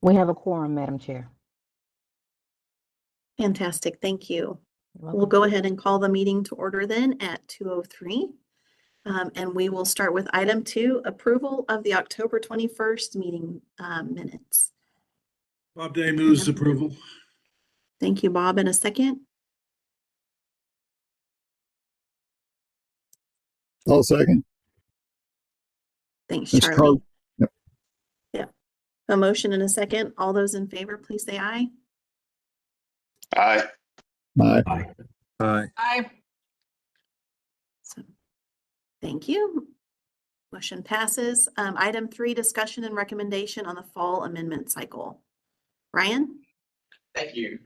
We have a quorum, Madam Chair. Fantastic, thank you. You're We'll welcome. go ahead and call the meeting to order then at 2:03. And we will start with item 2, approval of the October 21st meeting minutes. Bob Day moves approval. Thank you, Bob. In a second. I'll second. Thanks, Ms. Charlie. Yep. Yeah. A motion and a second. All those in favor, please say aye. Aye. Aye. Aye. Aye. So, thank you. Motion passes. Item 3, discussion and recommendation on the fall amendment cycle. Ryan? Thank you.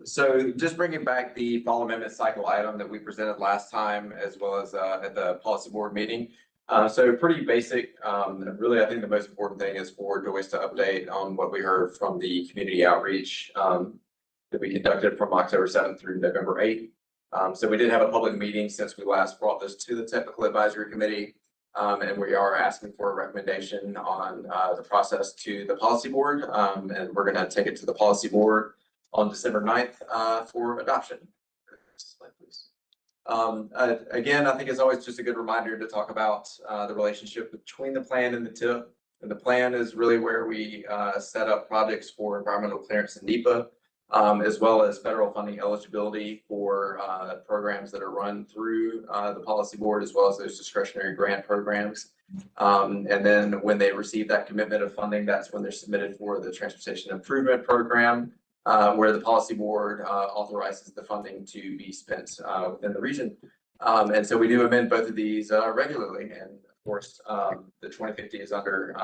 So just bringing back the fall amendment cycle item that we presented last time, as well as at the policy board meeting. So pretty basic. Really, I think the most important thing is for Joyce to update on what we heard from the community outreach that we conducted from October 7th through November 8th. So we did have a public meeting since we last brought this to the technical advisory committee. And we are asking for a recommendation on the process to the policy board. And we're going to take it to the policy board on December 9th for adoption. Again, I think it's always just a good reminder to talk about the relationship between the plan and the TIP. And the plan is really where we set up projects for environmental clearance and NEPA, as well as federal funding eligibility for programs that are run through the policy board, as well as those discretionary grant programs. And then when they receive that commitment of funding, that's when they're submitted for the transportation improvement program, where the policy board authorizes the funding to be spent within the region. And so we do amend both of these regularly. And of course, the 2050 is under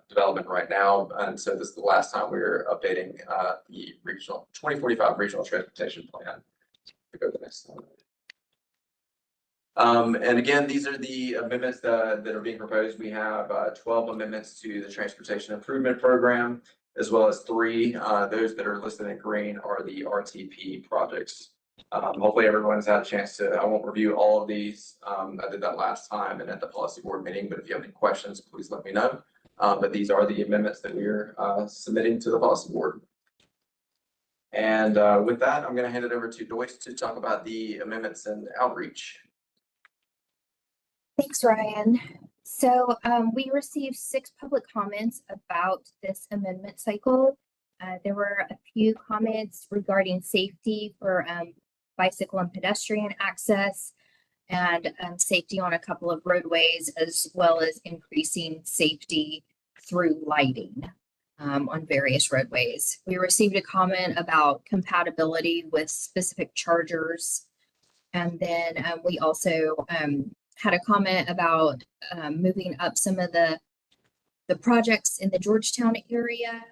development right now. And so this is the last time we're updating the regional 2045 regional transportation plan. To go to the next slide. And again, these are the amendments that are being proposed. We have 12 amendments to the transportation improvement program, as well as 3. Those that are listed in green are the RTP projects. Hopefully everyone's had a chance to, I won't review all of these. I did that last time and at the policy board meeting, but if you have any questions, please let me know. But these are the amendments that we're submitting to the policy board. And with that, I'm going to hand it over to Joyce to talk about the amendments and outreach. Thanks, Ryan. So we received 6 public comments about this amendment cycle. There were a few comments regarding safety for bicycle and pedestrian access, and safety on a couple of roadways, as well as increasing safety through lighting on various roadways. We received a comment about compatibility with specific chargers. And then we also had a comment about moving up some of the projects in the Georgetown area.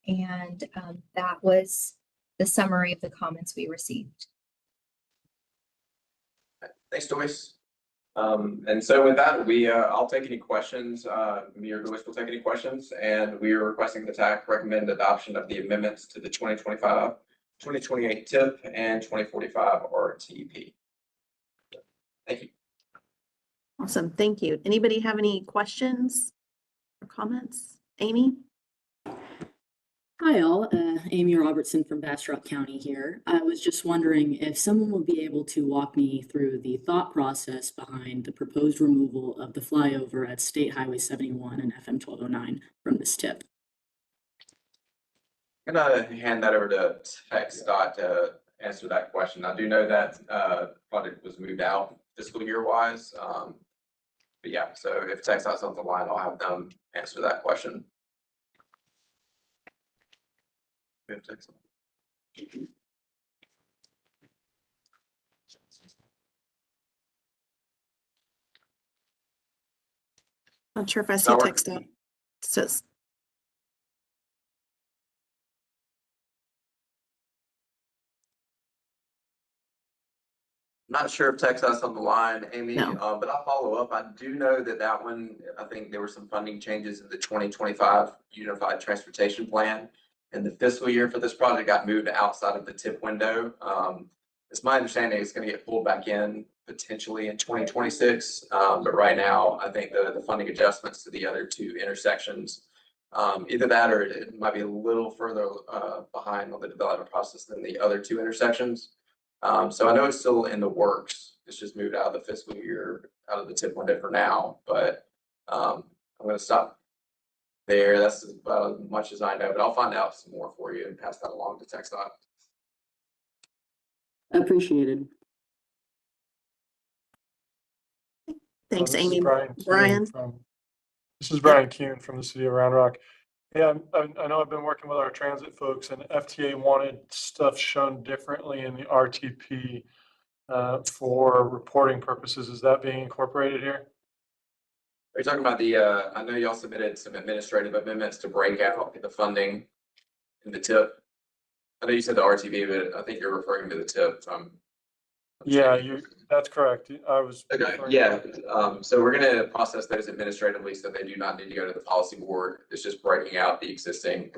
And that was the summary of the comments we received. Thanks, Joyce. And so with that, I'll take any questions. Me or Joyce will take any questions, and we are requesting the TAC recommend adoption of the amendments to the 2025, 2028 TIP and 2045 RTP. Thank you. Awesome, thank you. Anybody have any questions or comments? Amy? Hi all, Amy Robertson from Bastrop County here. I was just wondering if someone would be able to walk me through the thought process behind the proposed removal of the flyover at State Highway 71 and FM 1209 from this TIP. I'm gonna hand that over to TxDOT to answer that question. I do know that project was moved out fiscal year wise. But yeah, so if TxDOT's on the line, I'll have them answer that question. Not sure if I see TxDOT. Says Not sure if TxDOT's on the line, Amy, No. But I'll follow up. I do know that one, I think there were some funding changes in the 2025 Unified Transportation Plan. And the fiscal year for this project got moved outside of the TIP window. It's my understanding it's going to get pulled back in potentially in 2026. But right now, I think the funding adjustments to the other 2 intersections Either that or it might be a little further behind on the development process than the other two intersections. So I know it's still in the works. It's just moved out of the fiscal year, out of the tip window for now, but I'm gonna stop there. That's about as much as I know, but I'll find out some more for you and pass that along to TxDOT. Appreciated. Thanks, This is Amy. Brian Kuhn Brian? This is Brian Kuhn from the city of Round Rock. Yeah, I know I've been working with our transit folks, and FTA wanted stuff shown differently in the RTP for reporting purposes. Is that being incorporated here? Are you talking about the, I know y'all submitted some administrative amendments to break out the funding in the tip. I know you said the RTP, but I think you're referring to the tip. Yeah, that's correct. I was. Okay, referring yeah, to- so we're gonna process those administratively, so they do not need to go to the policy board. It's just breaking out the existing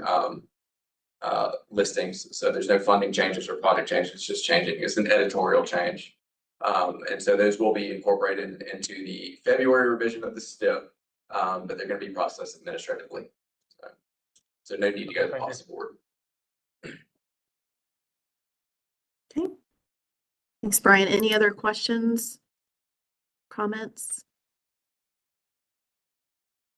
listings. So there's no funding changes or project changes, it's just changing. It's an editorial change. And so those will be incorporated into the February revision of the STIP, but they're gonna be processed administratively. So no need to go to the Thank you. policy board. Okay. Thanks, Brian. Any other questions? Comments?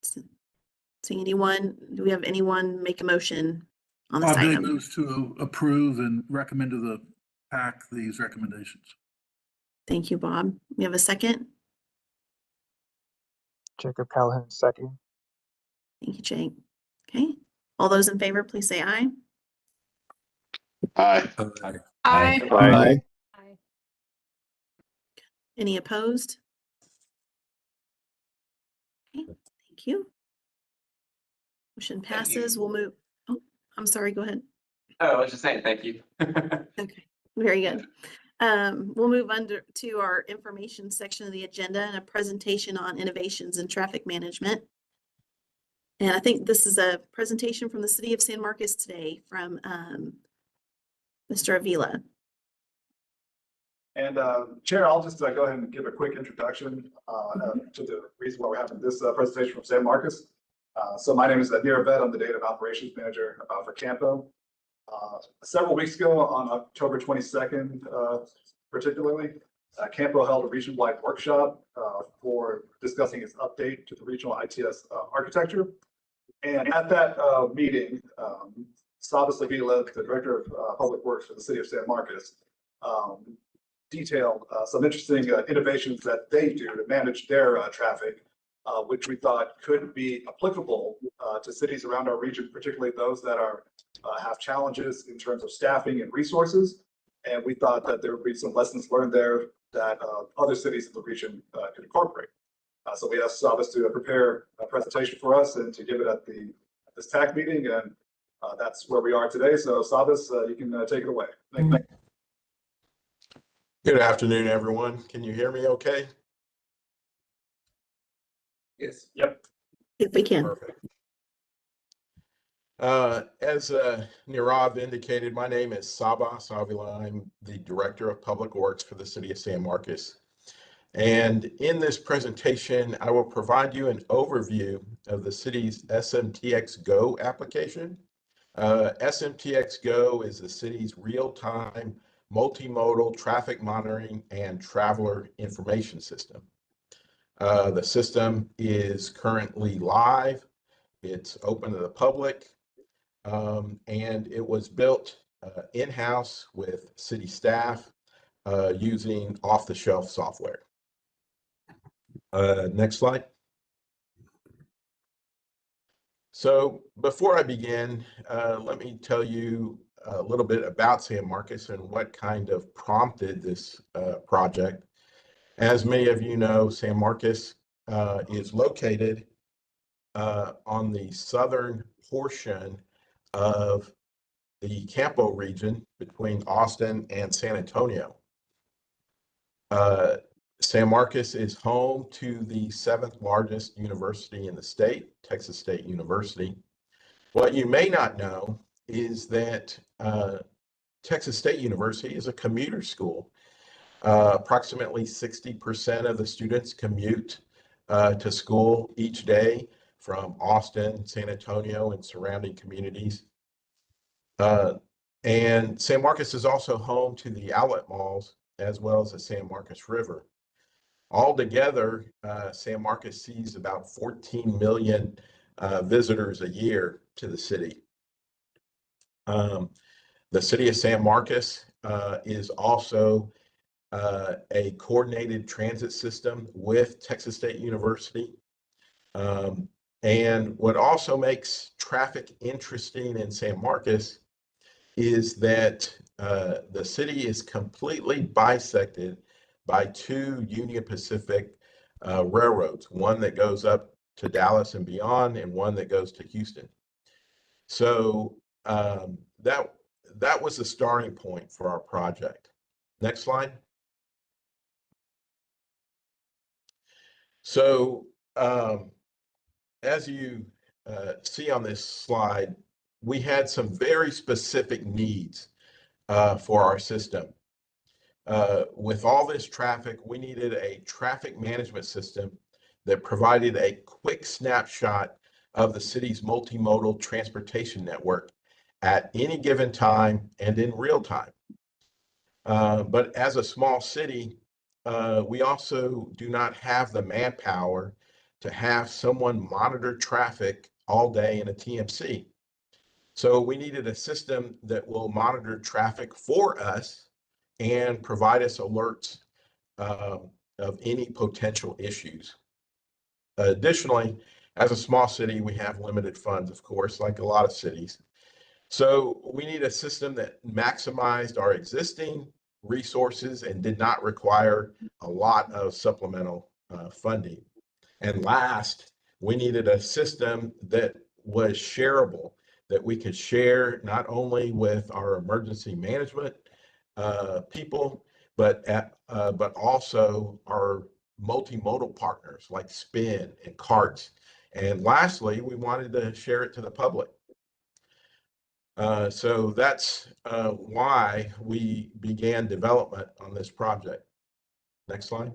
Seeing anyone, do we have anyone make a motion on this Bob Day item? moves to approve and recommend to the PAC these recommendations. Thank you, Bob. We have a second? Jacob Callahan, second. Thank you, Jake. Okay. All those in favor, please say aye. Aye. Aye. Aye. Any opposed? Okay, thank you. Motion passes. We'll move. Oh, I'm sorry. Go ahead. Oh, I was just saying, thank you. Okay, very good. We'll move under to our information section of the agenda and a presentation on innovations in traffic management. And I think this is a presentation from the city of San Marcos today from Mr. Avila. And Chair, I'll just go ahead and give a quick introduction to the reason why we're having this presentation from San Marcos. So my name is Nira Vet. I'm the Data and Operations Manager for CAMPO. Several weeks ago, on October 22nd, particularly, CAMPO held a region-wide workshop for discussing its update to the regional ITS architecture. And at that meeting, Sabas Avila, the Director of Public Works for the City of San Marcos, detailed some interesting innovations that they do to manage their traffic, which we thought could be applicable to cities around our region, particularly those that have challenges in terms of staffing and resources. And we thought that there would be some lessons learned there that other cities in the region could incorporate. So we asked Sabas to prepare a presentation for us and to give it at this TAC meeting, and that's where we are today. So Sabas, you can take it away. Thank you. Good afternoon, everyone. Can you hear me okay? Yes. Yep. If we can. Perfect. As Nirav indicated, my name is Sabas Avila. I'm the Director of Public Works for the City of San Marcos. And in this presentation, I will provide you an overview of the city's SMTX Go application. SMTX Go is the city's real-time multimodal traffic monitoring and traveler information system. The system is currently live. It's open to the public, and it was built in-house with city staff using off-the-shelf software. Next slide. So before I begin, let me tell you a little bit about San Marcos and what kind of prompted this project. As many of you know, San Marcos is located on the southern portion of the CAMPO region between Austin and San Antonio. San Marcos is home to the 7th largest university in the state, Texas State University. What you may not know is that Texas State University is a commuter school. Approximately 60% of the students commute to school each day from Austin, San Antonio, and surrounding communities. And San Marcos is also home to the outlet malls as well as the San Marcos River. Altogether, San Marcos sees about 14 million visitors a year to the city. The city of San Marcos is also a coordinated transit system with Texas State University. And what also makes traffic interesting in San Marcos is that the city is completely bisected by two Union Pacific railroads, one that goes up to Dallas and beyond, and one that goes to Houston. So that was the starting point for our project. Next slide. So as you see on this slide, we had some very specific needs for our system. With all this traffic, we needed a traffic management system that provided a quick snapshot of the city's multimodal transportation network at any given time and in real time. But as a small city, we also do not have the manpower to have someone monitor traffic all day in a TMC. So we needed a system that will monitor traffic for us and provide us alerts of any potential issues. Additionally, as a small city, we have limited funds, of course, like a lot of cities. So we need a system that maximized our existing resources and did not require a lot of supplemental funding. And last, we needed a system that was shareable, that we could share not only with our emergency management people, but also our multimodal partners like Spin and Carts. And lastly, we wanted to share it to the public. So that's why we began development on this project. Next slide.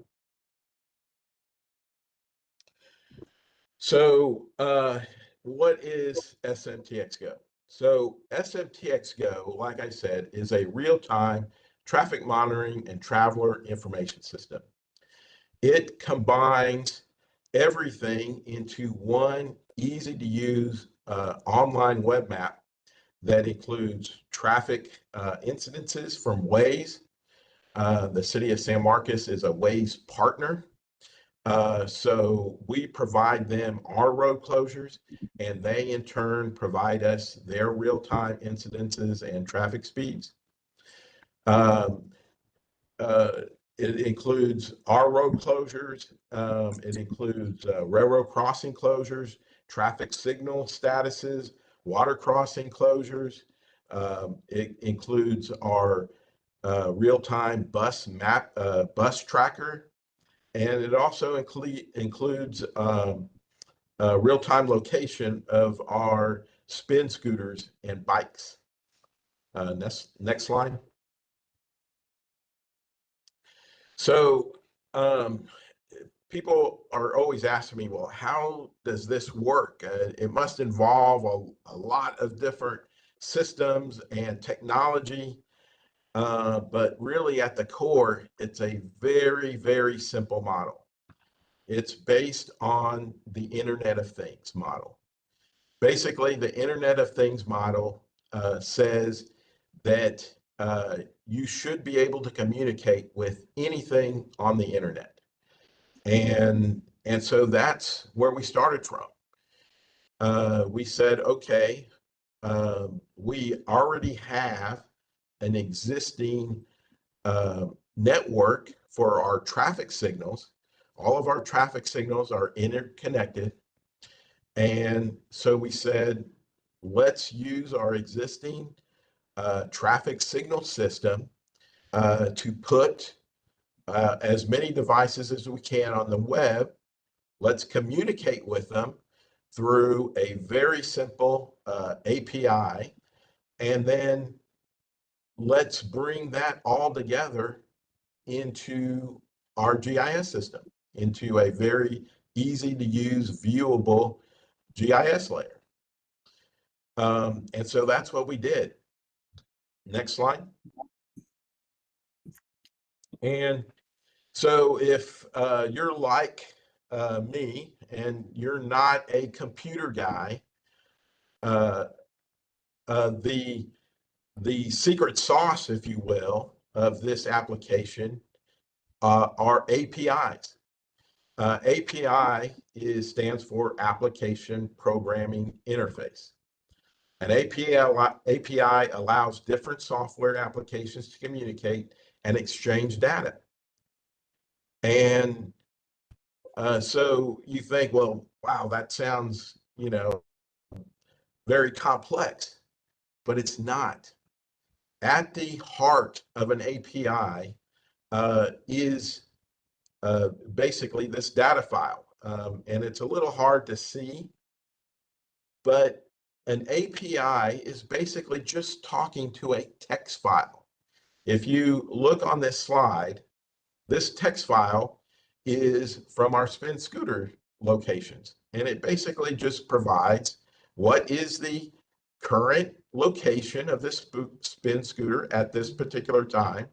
So what is SMTX Go? So SMTX Go, like I said, is a real-time traffic monitoring and traveler information system. It combines everything into one easy-to-use online web map that includes traffic incidences from Waze. The city of San Marcos is a Waze partner. So we provide them our road closures, and they in turn provide us their real-time incidences and traffic speeds. It includes our road closures. It includes railroad crossing closures, traffic signal statuses, water crossing closures. It includes our real-time bus map, bus tracker, and it also includes real-time location of our spin scooters and bikes. Next slide. So people are always asking me, well, how does this work? It must involve a lot of different systems and technology, but really at the core, it's a very, very simple model. It's based on the Internet of Things model. Basically, the Internet of Things model says that you should be able to communicate with anything on the internet. And so that's where we started from. We said, okay, we already have an existing network for our traffic signals. All of our traffic signals are interconnected. And so we said, let's use our existing traffic signal system to put as many devices as we can on the web. Let's communicate with them through a very simple API, and then let's bring that all together into our GIS system, into a very easy to use, viewable GIS layer. And so that's what we did. Next slide. And so if you're like me and you're not a computer guy, the secret sauce, if you will, of this application are APIs. API stands for Application Programming Interface. An API allows different software applications to communicate and exchange data. And so you think, well, wow, that sounds, very complex, but it's not. At the heart of an API is basically this data file. And it's a little hard to see, but an API is basically just talking to a text file. If you look on this slide, this text file is from our spin scooter locations, and it basically just provides what is the current location of this spin scooter at this particular time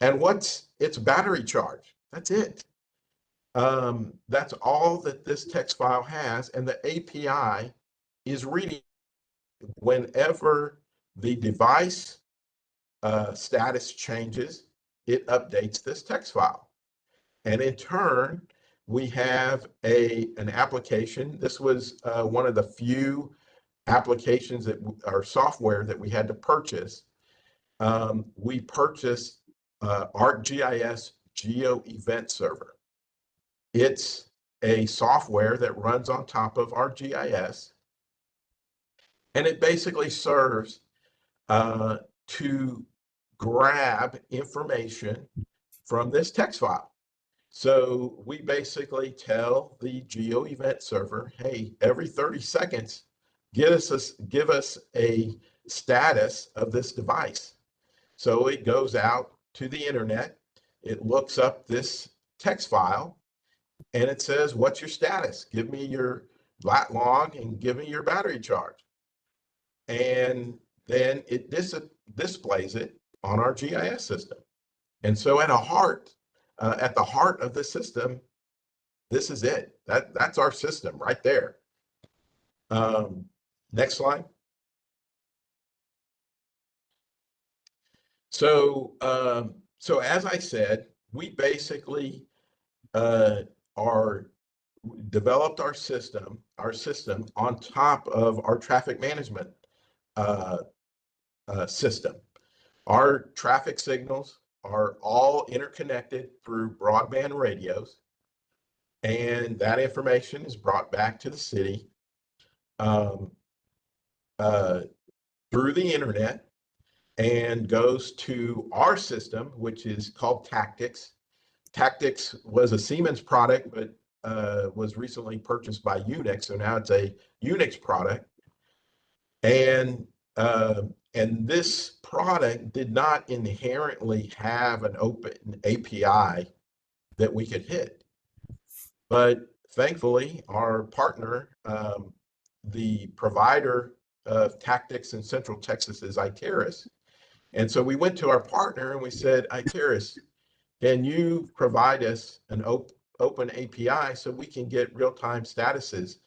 and what's its battery charge. That's it. That's all that this text file has, and the API is reading whenever the device status changes, it updates this text file. And in turn, we have an application. This was one of the few applications or software that we had to purchase. We purchased ArcGIS Geo Event Server. It's a software that runs on top of ArcGIS, and it basically serves to grab information from this text file. So we basically tell the Geo Event Server, hey, every 30 seconds, give us a status of this device. So it goes out to the internet, it looks up this text file, and it says, what's your status? Give me your lat long and give me your battery charge. And then it displays it on our GIS system. And so at the heart of the system, this is it. That's our system right there. Next slide. So as I said, we basically developed our system on top of our traffic management system. Our traffic signals are all interconnected through broadband radios, and that information is brought back to the city through the internet and goes to our system, which is called Tactics. Tactics was a Siemens product, but was recently purchased by Unix, so now it's a Unix product. And this product did not inherently have an open API that we could hit. But thankfully, our partner, the provider of Tactics in Central Texas is Iteris. And so we went to our partner and we said, Iteris, can you provide us an open API so we can get real-time statuses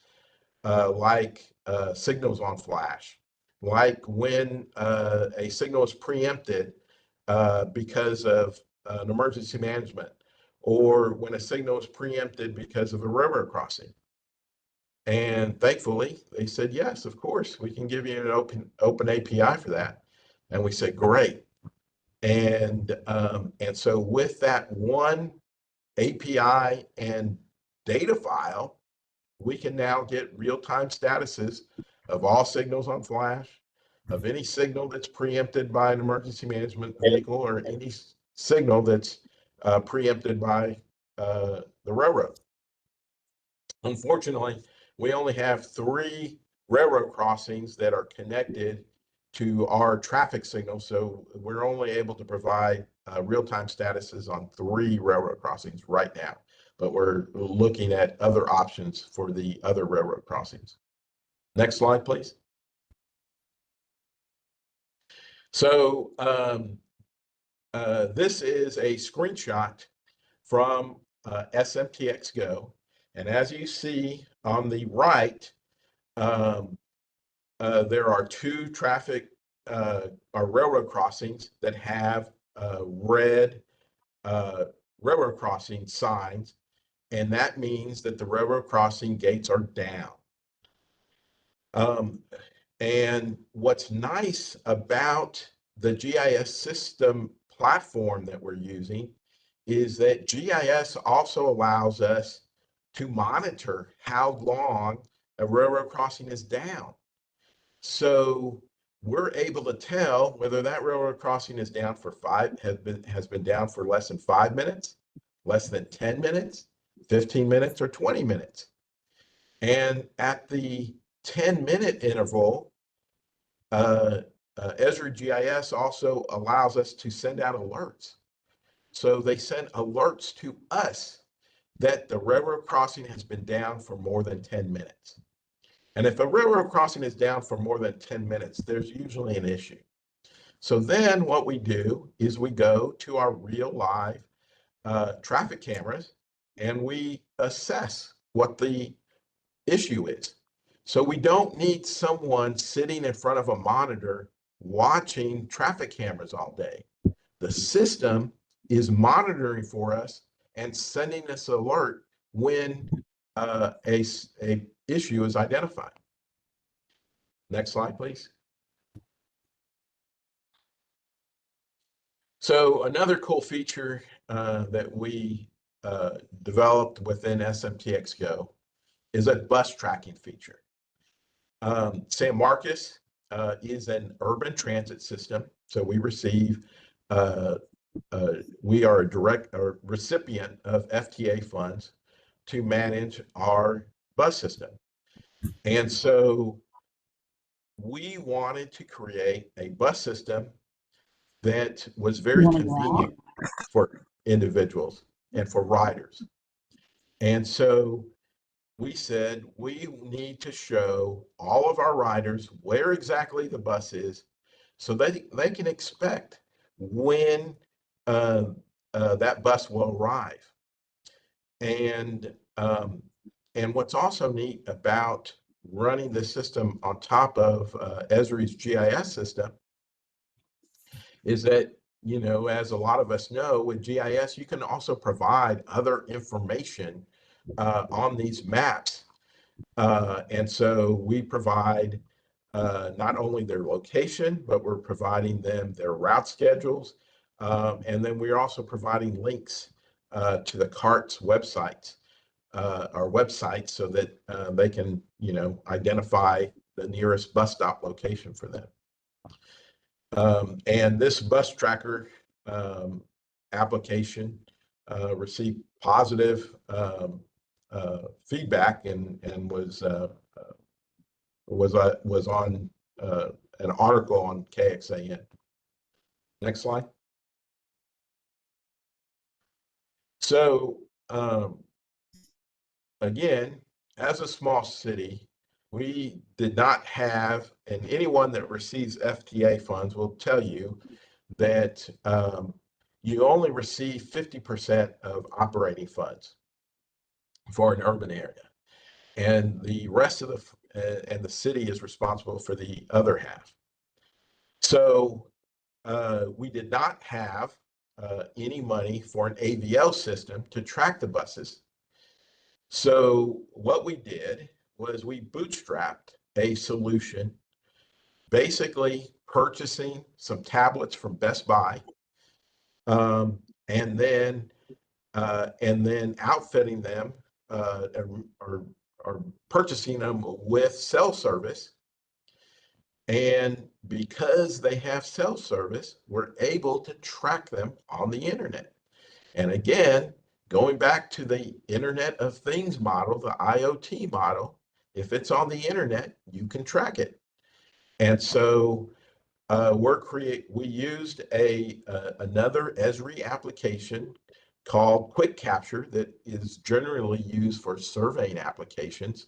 like signals on flash, like when a signal is preempted because of an emergency management, or when a signal is preempted because of a railroad crossing. And thankfully, they said, yes, of course, we can give you an open API for that. And we said, great. And so with that one API and data file, we can now get real-time statuses of all signals on flash, of any signal that's preempted by an emergency management vehicle, or any signal that's preempted by the railroad. Unfortunately, we only have 3 railroad crossings that are connected to our traffic signal, so we're only able to provide real-time statuses on 3 railroad crossings right now, but we're looking at other options for the other railroad crossings. Next slide, please. So this is a screenshot from SMTX Go. And as you see on the right, there are two traffic or railroad crossings that have red railroad crossing signs, and that means that the railroad crossing gates are down. And what's nice about the GIS system platform that we're using is that GIS also allows us to monitor how long a railroad crossing is down. So we're able to tell whether that railroad crossing is down for has been down for less than 5 minutes, less than 10 minutes, 15 minutes, or 20 minutes. And at the 10-minute interval, Esri GIS also allows us to send out alerts. So they send alerts to us that the railroad crossing has been down for more than 10 minutes. And if a railroad crossing is down for more than 10 minutes, there's usually an issue. So then what we do is we go to our real live traffic cameras and we assess what the issue is. So we don't need someone sitting in front of a monitor watching traffic cameras all day. The system is monitoring for us and sending us an alert when a issue is identified. Next slide, please. So another cool feature that we developed within SMTX Go is a bus tracking feature. San Marcos is an urban transit system, so we receive, we are a direct or recipient of FTA funds to manage our bus system. And so we wanted to create a bus system that was very convenient for individuals and for riders. And so we said we need to show all of our riders where exactly the bus is so that they can expect when that bus will arrive. And what's also neat about running the system on top of Esri's GIS system is that, you know, as a lot of us know, with GIS, you can also provide other information on these maps. And so we provide not only their location, but we're providing them their route schedules. And then we're also providing links to the CART's websites, our websites, so that they can, you know, identify the nearest bus stop location for them. And this bus tracker application received positive feedback and was on an article on KXAN. Next slide. So again, as a small city, we did not have, and anyone that receives FTA funds will tell you that you only receive 50% of operating funds for an urban area. And the rest of the city is responsible for the other half. So we did not have any money for an AVL system to track the buses. So what we did was we bootstrapped a solution, basically purchasing some tablets from Best Buy, and then outfitting them or purchasing them with cell service. And because they have cell service, we're able to track them on the internet. And again, going back to the Internet of Things model, the IoT model, if it's on the internet, you can track it. And so we used another Esri application called Quick Capture that is generally used for surveying applications.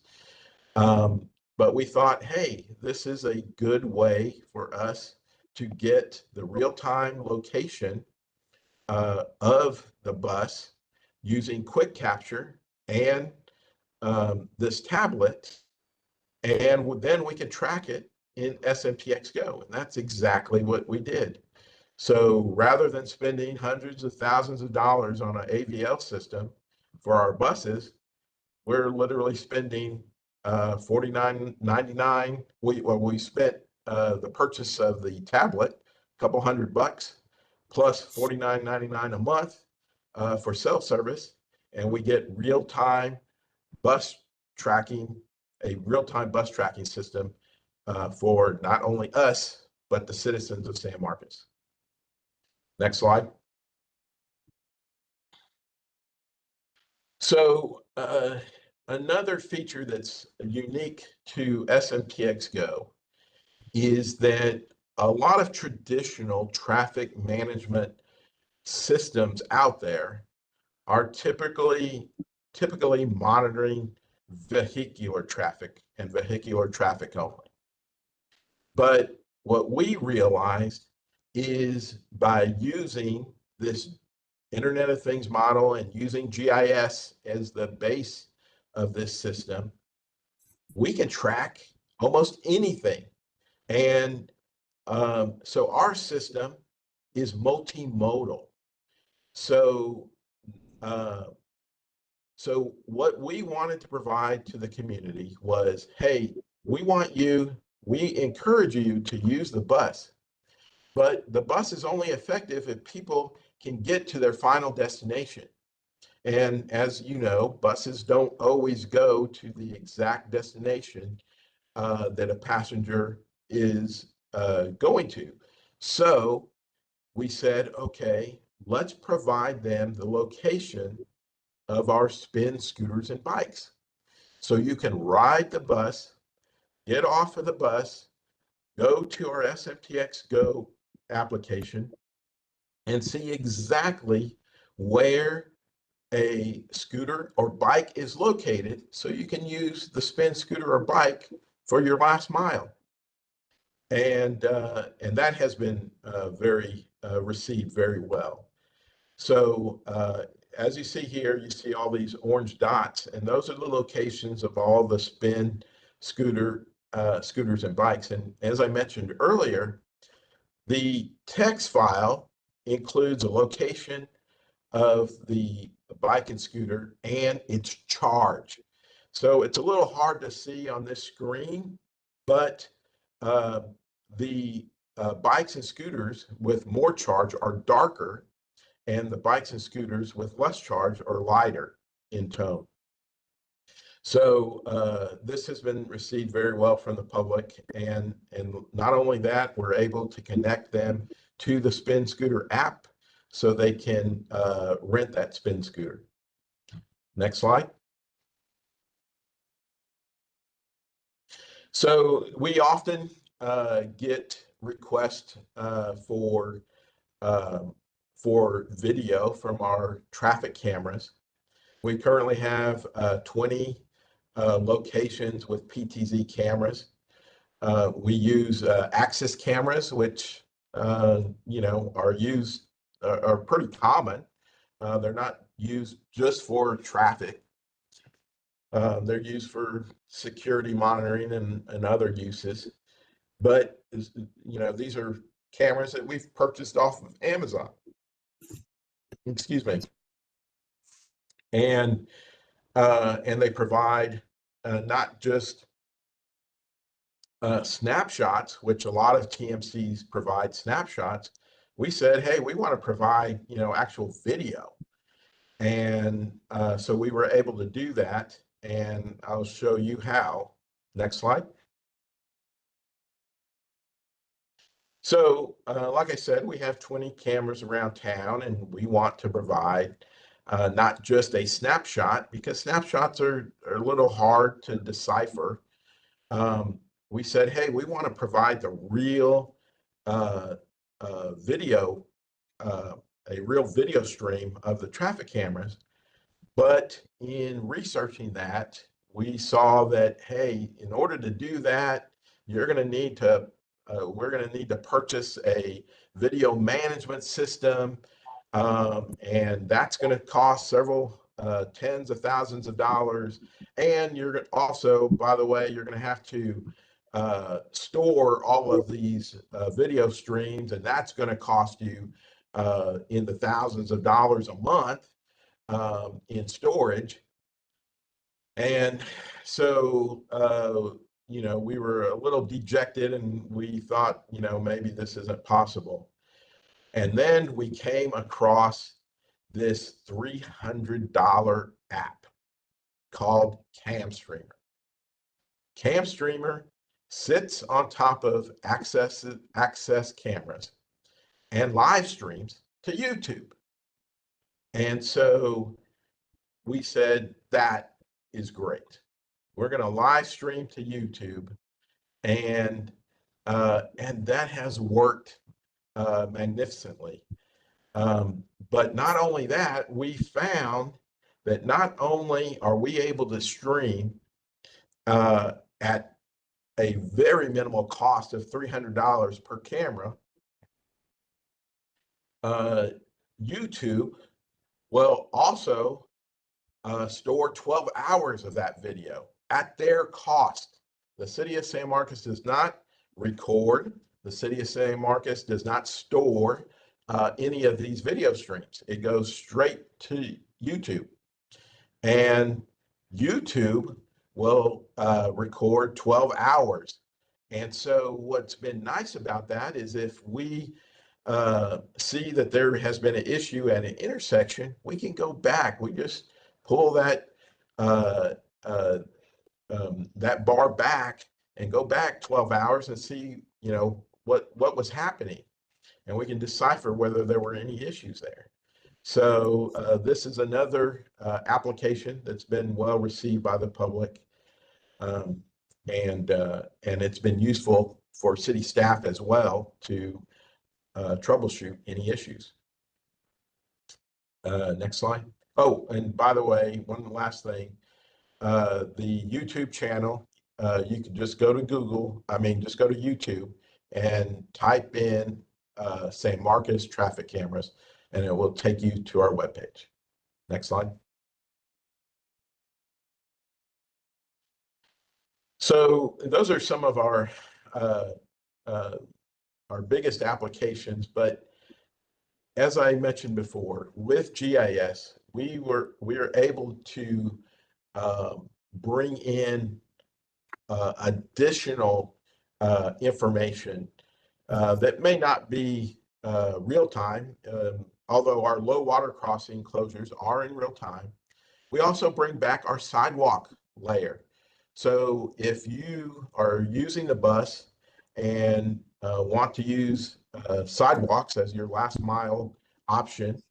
But we thought, hey, this is a good way for us to get the real-time location of the bus using quick capture and this tablet, and then we can track it in SMTX Go. And that's exactly what we did. So rather than spending hundreds of thousands of dollars on an AVL system for our buses, we're literally spending $49.99. We spent the purchase of the tablet, a couple $100 plus $49.99 a month for self-service, and we get real-time bus tracking, a real-time bus tracking system for not only us, but the citizens of San Marcos. Next slide. So another feature that's unique to SMTX Go is that a lot of traditional traffic management systems out there are typically monitoring vehicular traffic and vehicular traffic only. But what we realized is by using this Internet of Things model and using GIS as the base of this system, we can track almost anything. And so our system is multimodal. So, so what we wanted to provide to the community was, hey, we encourage you to use the bus, but the bus is only effective if people can get to their final destination. And as you know, buses don't always go to the exact destination that a passenger is going to. So we said, okay, let's provide them the location of our spin scooters and bikes. So you can ride the bus, get off of the bus, go to our SMTX Go application, and see exactly where a scooter or bike is located, so you can use the spin scooter or bike for your last mile. And that has been received very well. So as you see here, you see all these orange dots, and those are the locations of all the spin scooters and bikes. And as I mentioned earlier, the text file includes a location of the bike and scooter and its charge. So it's a little hard to see on this screen, but the bikes and scooters with more charge are darker, and the bikes and scooters with less charge are lighter in tone. So this has been received very well from the public, and not only that, we're able to connect them to the Spin Scooter app so they can rent that spin scooter. Next slide. So we often get requests for video from our traffic cameras. We currently have 20 locations with PTZ cameras. We use access cameras, which are pretty common. They're not used just for traffic. They're used for security monitoring and other uses. But these are cameras that we've purchased off of Amazon. Excuse me. And they provide not just snapshots, which a lot of TMCs provide snapshots. We said, hey, we want to provide actual video, and so we were able to do that, and I'll show you how. Next slide. So like I said, we have 20 cameras around town, and we want to provide not just a snapshot, because snapshots are a little hard to decipher. We said, hey, we want to provide the real video, a real video stream of the traffic cameras. But in researching that, we saw that, hey, in order to do that, you're going to need to, we're going to need to purchase a video management system. And that's going to cost several tens of thousands of dollars. And you're also, by the way, you're going to have to store all of these video streams, and that's going to cost you in the thousands of dollars a month in storage. And so, we were a little dejected, and we thought, maybe this isn't possible. And then we came across this $300 app called CamStreamer. CamStreamer sits on top of access cameras and live streams to YouTube. And so we said, that is great. We're going to live stream to YouTube, and that has worked magnificently. But not only that, we found that not only are we able to stream at a very minimal cost of $300 per camera, YouTube will also store 12 hours of that video at their cost. The city of San Marcos does not record. The city of San Marcos does not store any of these video streams. It goes straight to YouTube. And YouTube will record 12 hours. And so what's been nice about that is if we see that there has been an issue at an intersection, we can go back. We just pull that that bar back and go back 12 hours and see, what was happening. And we can decipher whether there were any issues there. So this is another application that's been well received by the public, and it's been useful for city staff as well to troubleshoot any issues. Next slide. Oh, and by the way, one last thing, the YouTube channel, you can just go to just go to YouTube and type in San Marcos traffic cameras, and it will take you to our webpage. Next slide. So those are some of our biggest applications, but as I mentioned before, with GIS, we are able to bring in additional information that may not be real time, although our low water crossing closures are in real time. We also bring back our sidewalk layer. So if you are using the bus and want to use sidewalks as your last mile option,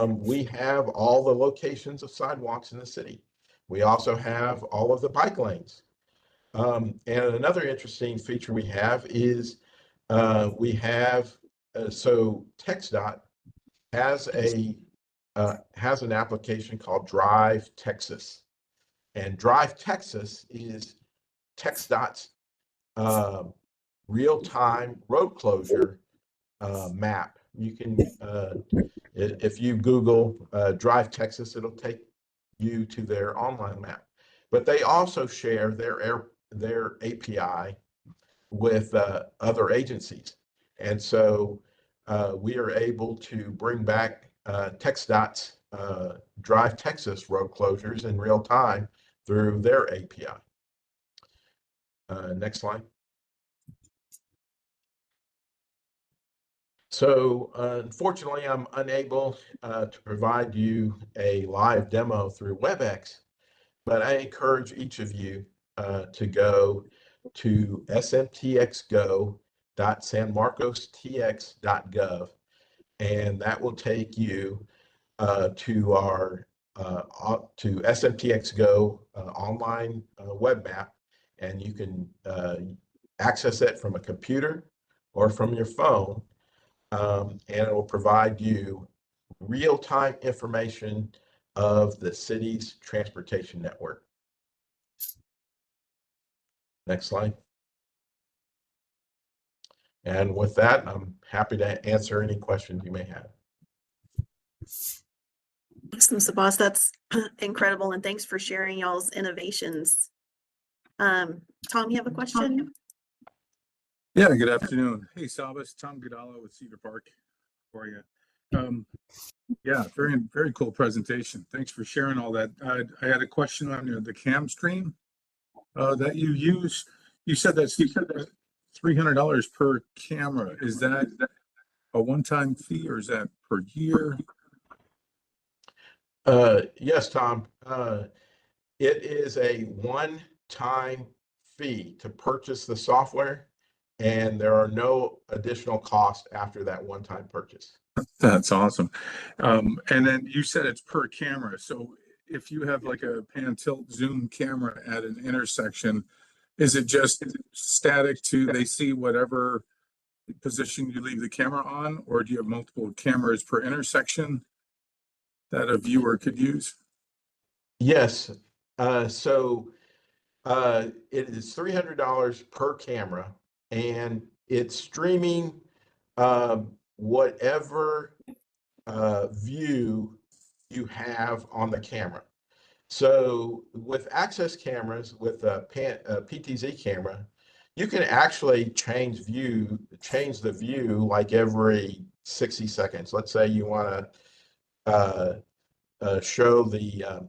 we have all the locations of sidewalks in the city. We also have all of the bike lanes. And another interesting feature we have is so TxDOT has an application called Drive Texas, and Drive Texas is TxDOT's real-time road closure map. You can, if you Google Drive Texas, it'll take you to their online map. But they also share their API with other agencies. And so we are able to bring back TxDOT's Drive Texas road closures in real time through their API. Next slide. So unfortunately, I'm unable to provide you a live demo through WebEx, but I encourage each of you to go to smtxgo.sanmarcostx.gov, and that will take you to our to SMTXGo online web map, and you can access it from a computer or from your phone, and it will provide you real-time information of the city's transportation network. Next slide. And with that, I'm happy to answer any questions you may have. Awesome, Sabas, that's incredible, and thanks for sharing y'all's innovations. Tom, you have a question? Yeah, good afternoon. Hey, Sabas, Tom Godala with Cedar Park. How are you? Yeah, very cool presentation. Thanks for sharing all that. I had a question on the cam stream that you use. You said that's $300 per camera. Is that a one-time fee or is that per year? Yes, Tom. It is a one-time fee to purchase the software, and there are no additional costs after that one-time purchase. That's awesome. And then you said it's per camera. So if you have like a pan tilt zoom camera at an intersection, is it just static to they see whatever position you leave the camera on, or do you have multiple cameras per intersection that a viewer could use? Yes. It is $300 per camera, and it's streaming whatever view you have on the camera. So with access cameras, with a PTZ camera, you can actually change the view like every 60 seconds. Let's say you want to show the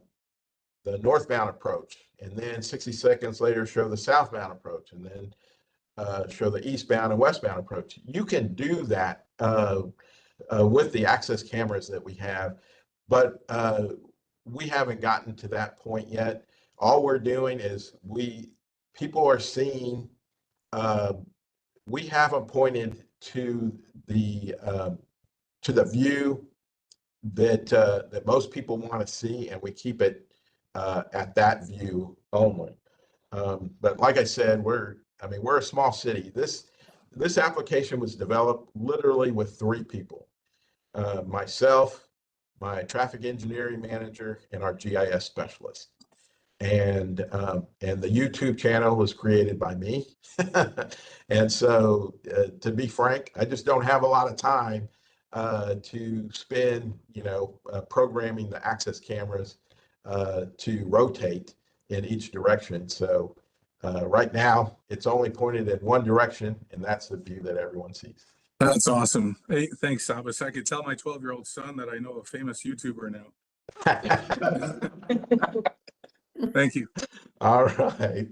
northbound approach, and then 60 seconds later show the southbound approach, and then show the eastbound and westbound approach. You can do that with the access cameras that we have, but we haven't gotten to that point yet. All we're doing is people are seeing, we haven't pointed to the view that most people want to see, and we keep it at that view only. But like I said, we're a small city. This application was developed literally with 3 people: myself, my traffic engineering manager, and our GIS specialist. And the YouTube channel was created by me. And so, to be frank, I just don't have a lot of time to spend, programming the access cameras to rotate in each direction. So right now, it's only pointed in one direction, and that's the view that everyone sees. That's awesome. Hey, thanks, Sabas. I could tell my 12-year-old son that I know a famous YouTuber now. Thank you. All right.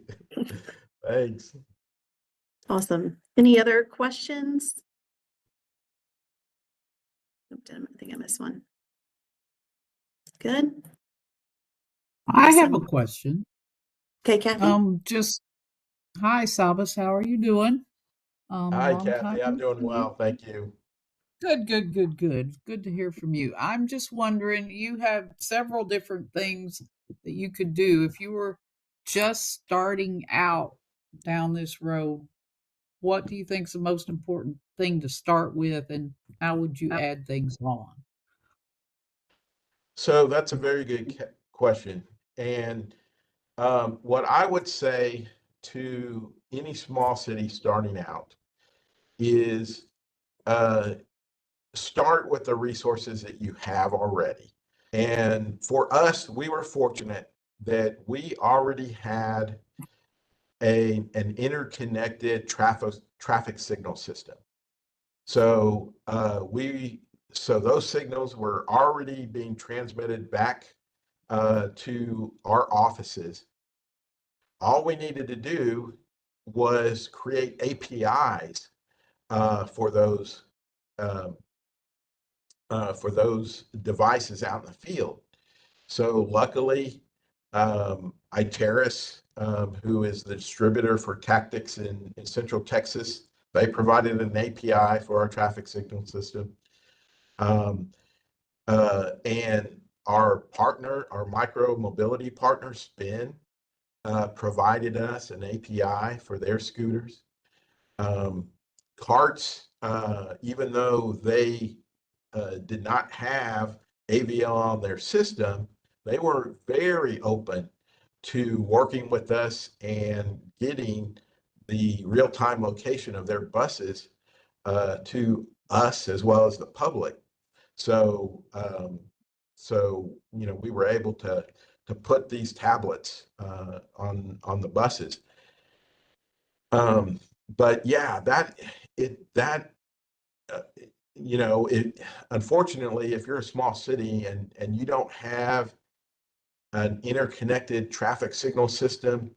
Thanks. Awesome. Any other questions? I think I missed one. Good. I have a Awesome. question. Okay, Kathy. Just hi, Sabas. How are you doing? Hi, Long time Kathy. I'm no doing see. well. Thank you. Good, good, good, good. Good to hear from you. I'm just wondering, you have several different things that you could do if you were just starting out down this road. What do you think is the most important thing to start with, and how would you add things on? So that's a very good question. And what I would say to any small city starting out is start with the resources that you have already. And for us, we were fortunate that we already had an interconnected traffic signal system. So those signals were already being transmitted back to our offices. All we needed to do was create APIs for those devices out in the field. So luckily, Iteris, who is the distributor for Tactics in Central Texas, they provided an API for our traffic signal system. And our partner, our micro mobility partner, Spin, provided us an API for their scooters. Carts, even though they did not have AVL on their system, they were very open to working with us and getting the real-time location of their buses to us as well as the public. So, we were able to put these tablets on the buses. But yeah, unfortunately, if you're a small city and you don't have an interconnected traffic signal system,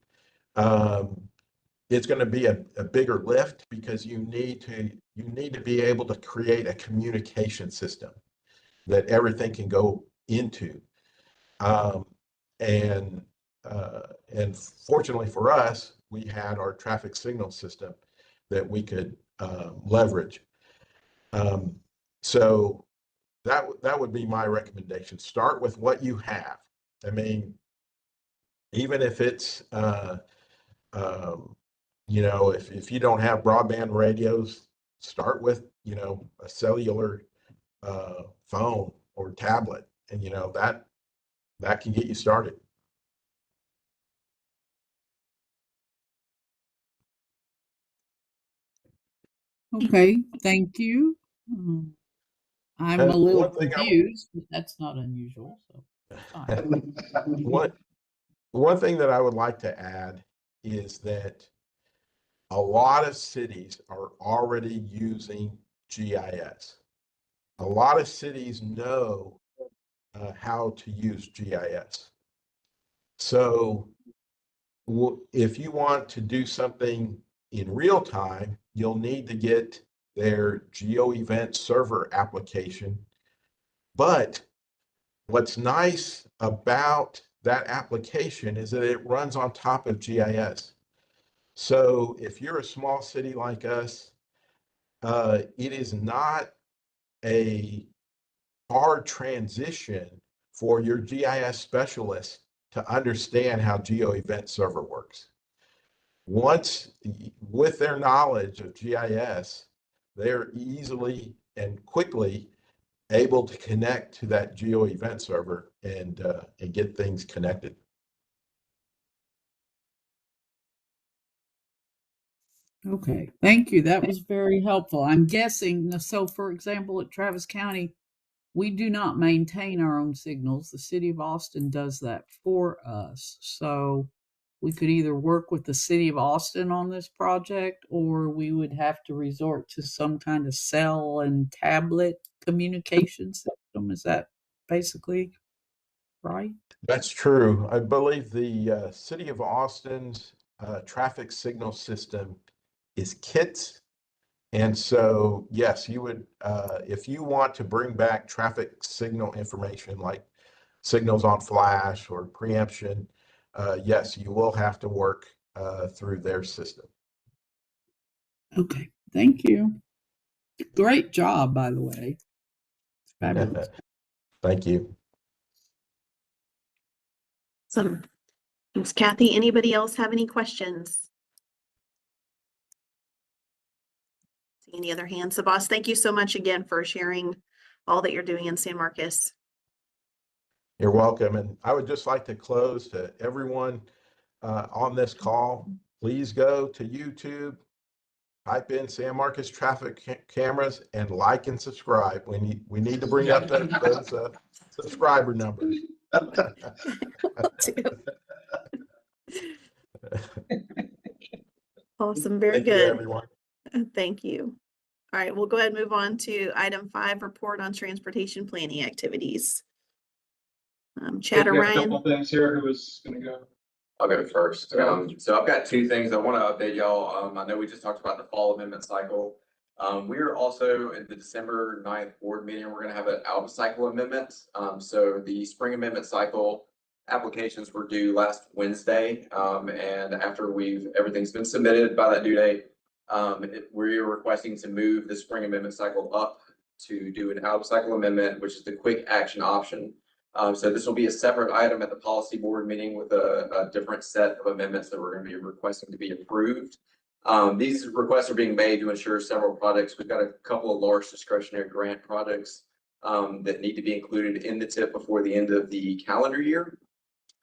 it's going to be a bigger lift because you need to be able to create a communication system that everything can go into. And fortunately for us, we had our traffic signal system that we could leverage. So that would be my recommendation. Start with what you have. I mean, even if it's if you don't have broadband radios, start with a cellular phone or tablet, and that can get you started. Okay, thank you. I'm And a little one thing confused, but that's not unusual, so it's fine. one thing that I would like to add is that a lot of cities are already using GIS. A lot of cities know how to use GIS. So if you want to do something in real time, you'll need to get their GeoEvent server application. But what's nice about that application is that it runs on top of GIS. So if you're a small city like us, it is not a hard transition for your GIS specialist to understand how GeoEvent Server works. Once, with their knowledge of GIS, they're easily and quickly able to connect to that GeoEvent server and get things connected. Okay, thank you. That was very helpful. I'm guessing, so for example, at Travis County, we do not maintain our own signals. The city of Austin does that for us. So we could either work with the city of Austin on this project, or we would have to resort to some kind of cell and tablet communication system. Is that basically right? That's true. I believe the city of Austin's traffic signal system is KITS. And so, yes, you would, if you want to bring back traffic signal information like signals on flash or preemption, yes, you will have to work through their system. Okay, thank you. Great job, by the way. Fabulous. Thank you. So, thanks, Kathy. Anybody else have any questions? See any other hands? So, boss, thank you so much again for sharing all that you're doing in San Marcos. You're welcome. And I would just like to close to everyone on this call. Please go to YouTube, type in San Marcos traffic cameras, and like and subscribe. We need to bring up those subscriber numbers. Awesome. Very Thank you, good. everyone. Thank you. All right, we'll go ahead and move on to item 5, report on transportation planning activities. Chad or We have a Ryan? couple things here. Who is going to go? I'll go first. So I've got two things I want to update y'all. I know we just talked about the fall amendment cycle. We're also at the December 9th board meeting, we're going to have an out of cycle amendment. So the spring amendment cycle applications were due last Wednesday. And after everything's been submitted by that due date, we're requesting to move the spring amendment cycle up to do an out of cycle amendment, which is the quick action option. So this will be a separate item at the policy board meeting with a different set of amendments that we're going to be requesting to be approved. These requests are being made to ensure several projects. We've got a couple of large discretionary grant projects that need to be included in the TIP before the end of the calendar year.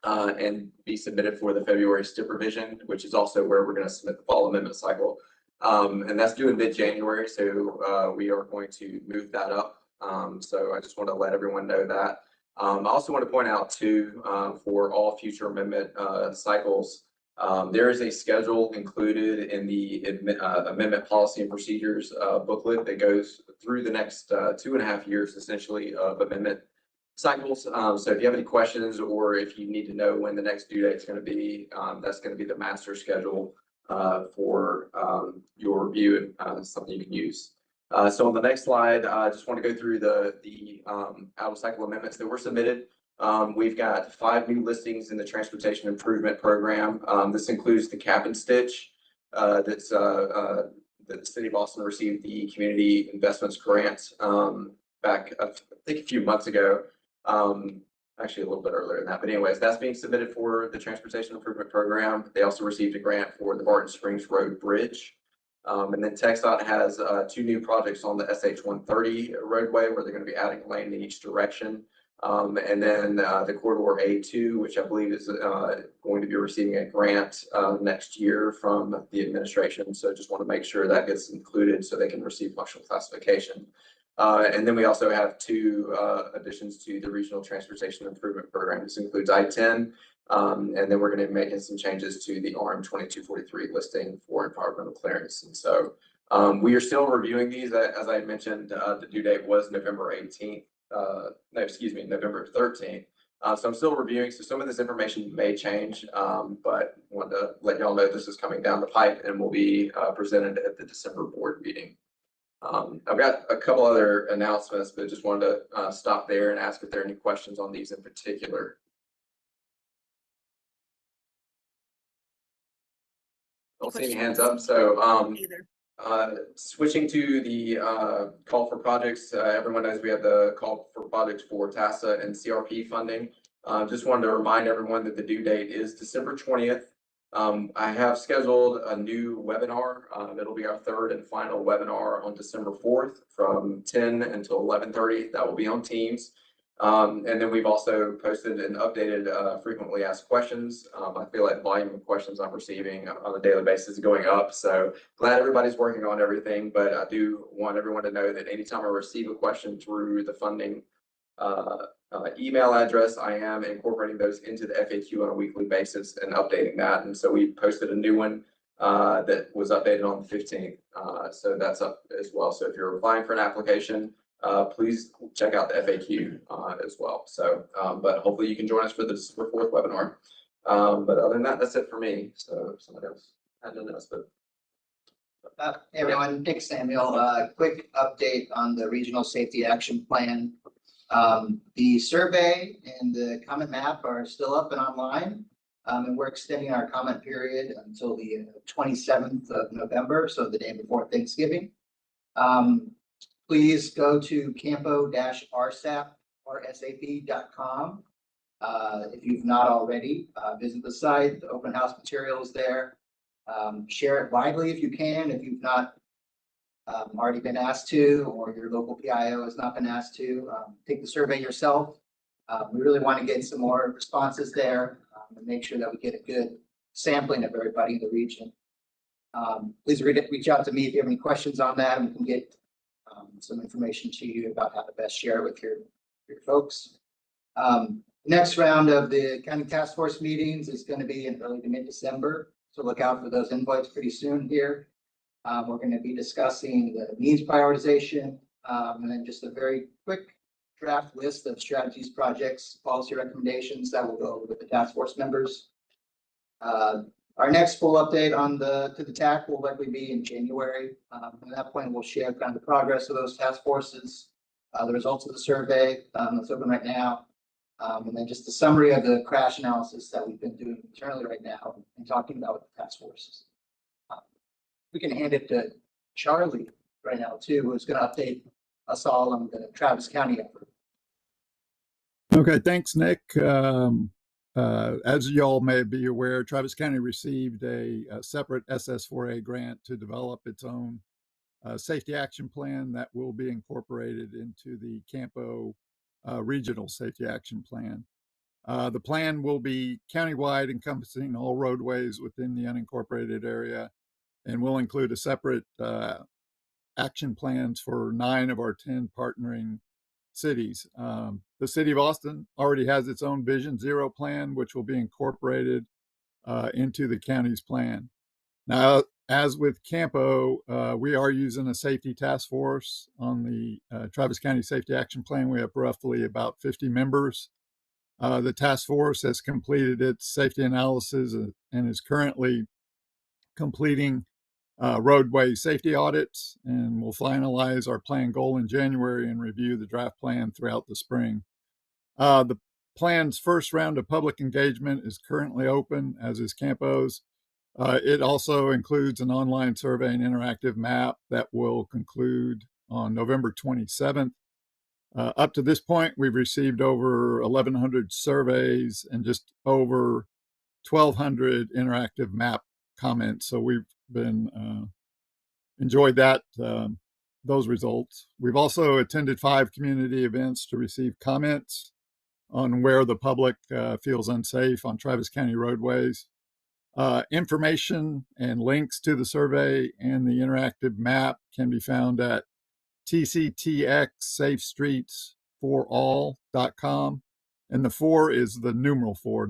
and be submitted for the February STIP revision, which is also where we're going to submit the fall amendment cycle. And that's due in mid-January, so we are going to move that up. So I just want to let everyone know that. I also want to point out too, for all future amendment cycles, there is a schedule included in the amendment policy and procedures booklet that goes through the next 2.5 years essentially of amendment cycles. So if you have any questions or if you need to know when the next due date is going to be, that's going to be the master schedule for your review and something you can use. So on the next slide, I just want to go through the out of cycle amendments that were submitted. We've got 5 new listings in the transportation improvement program. This includes the cap and stitch that the city of Austin received the community investments grant back, I think a few months ago. Actually a little bit earlier than that, but anyways, that's being submitted for the transportation improvement program. They also received a grant for the Barton Springs Road Bridge. And then TxDOT has 2 new projects on the SH 130 roadway where they're going to be adding a lane in each direction. And then the corridor A2, which I believe is going to be receiving a grant next year from the administration. So just want to make sure that gets included so they can receive functional classification. And then we also have 2 additions to the Regional Transportation Improvement Program. This includes I-10, and then we're going to be making some changes to the RM 2243 listing for environmental clearance. And so we are still reviewing these. As I mentioned, the due date was November 18th. No, excuse me, November 13th. So I'm still reviewing. So some of this information may change, but I wanted to let y'all know this is coming down the pipe and will be presented at the December board meeting. I've got a couple other announcements, but just wanted to stop there and ask if there are any questions on these in particular. Don't see any hands up. So switching to the call for projects, everyone knows we have the call for projects for TASA and CRP funding. Just wanted to remind everyone that the due date is December 20th. I have scheduled a new webinar. It'll be our 3rd and final webinar on December 4th from 10 until 11:30. That will be on Teams. And then we've also posted an updated frequently asked questions. I feel like the volume of questions I'm receiving on a daily basis is going up. So glad everybody's working on everything, but I do want everyone to know that anytime I receive a question through the funding email address, I am incorporating those into the FAQ on a weekly basis and updating that. And so we posted a new one that was updated on the 15th. So that's up as well. So if you're applying for an application, please check out the FAQ as well. So, but hopefully you can join us for the December 4th webinar. But other than that, that's it for me. So somebody else had an announcement. Hey everyone, Nick Samuel. Quick update on the Regional Safety Action Plan. The survey and the comment map are still up and online, and we're extending our comment period until the 27th of November, so the day before Thanksgiving. Please go to campo-rsap.com. If you've not already, visit the site, the open house materials there. Share it widely if you can. If you've not already been asked to, or your local PIO has not been asked to, take the survey yourself. We really want to get some more responses there and make sure that we get a good sampling of everybody in the region. Please reach out to me if you have any questions on that, and we can get some information to you about how to best share it with your folks. Next round of the county task force meetings is going to be in early to mid-December, so look out for those invites pretty soon here. We're going to be discussing the needs prioritization, and then just a very quick draft list of strategies, projects, policy recommendations that will go over with the task force members. Our next full update on to the TAC will likely be in January. At that point, we'll share kind of the progress of those task forces, the results of the survey that's open right now, and then just a summary of the crash analysis that we've been doing internally right now and talking about with the task forces. We can hand it to Charlie right now too, who's going to update us all on the Travis County effort. Okay, thanks, Nick. As y'all may be aware, Travis County received a separate SS4A grant to develop its own safety action plan that will be incorporated into the CAMPO regional safety action plan. The plan will be countywide, encompassing all roadways within the unincorporated area, and will include a separate action plans for 9 of our 10 partnering cities. The city of Austin already has its own Vision Zero plan, which will be incorporated into the county's plan. Now, as with CAMPO, we are using a safety task force on the Travis County Safety Action Plan. We have roughly about 50 members. The task force has completed its safety analysis and is currently completing roadway safety audits, and we'll finalize our plan goal in January and review the draft plan throughout the spring. The plan's first round of public engagement is currently open, as is CAMPO's. It also includes an online survey and interactive map that will conclude on November 27th. Up to this point, we've received over 1,100 surveys and just over 1,200 interactive map comments. So we've been enjoyed those results. We've also attended 5 community events to receive comments on where the public feels unsafe on Travis County roadways. Information and links to the survey and the interactive map can be found at tctxsafestreetsforall.com. And the 4 is the numeral 4,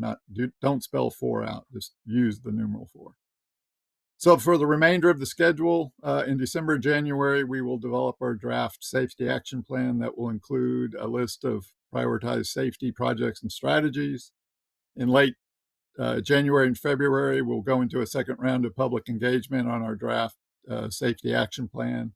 don't spell 4 out, just use the numeral 4. So for the remainder of the schedule, in December and January, we will develop our draft safety action plan that will include a list of prioritized safety projects and strategies. In late January and February, we'll go into a second round of public engagement on our draft safety action plan.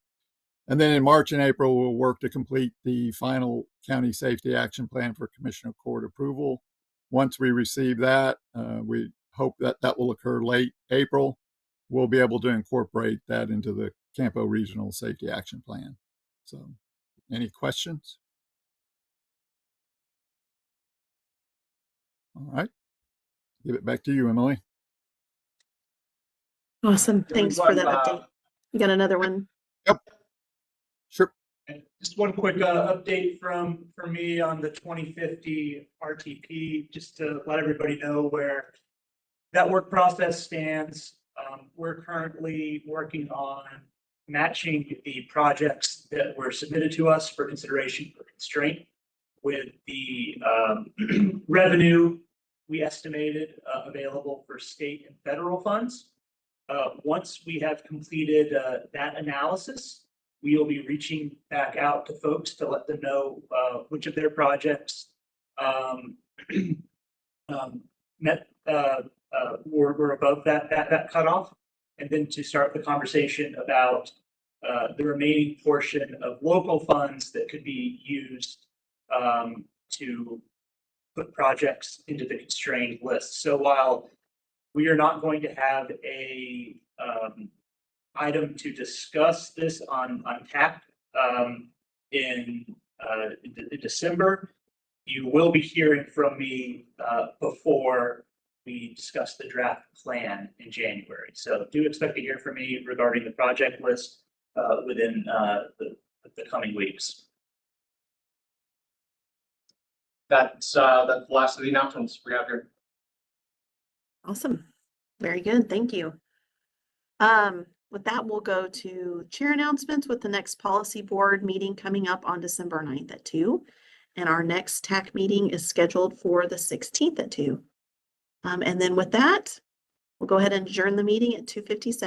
And then in March and April, we'll work to complete the final county safety action plan for Commissioner Court approval. Once we receive that, we hope that that will occur late April. We'll be able to incorporate that into the CAMPO Regional Safety Action Plan. So, any questions? All right. Give it back to you, Emily. Awesome. Thanks for that update. You got another one? Yep. Sure. Just one quick update from me on the 2050 RTP, just to let everybody know where that work process stands. We're currently working on matching the projects that were submitted to us for consideration for constraint with the revenue we estimated available for state and federal funds. Once we have completed that analysis, we will be reaching back out to folks to let them know which of their projects met were above that cutoff, and then to start the conversation about the remaining portion of local funds that could be used to put projects into the constrained list. So while we are not going to have a item to discuss this on TAP in December, you will be hearing from me before we discuss the draft plan in January. So do expect to hear from me regarding the project list within the coming weeks. That's the last of the announcements we have here. Awesome. Very good. Thank you. With that, we'll go to chair announcements with the next policy board meeting coming up on December 9th at 2. And our next TAC meeting is scheduled for the 16th at 2. And then with that, we'll go ahead and adjourn the meeting at 2:57.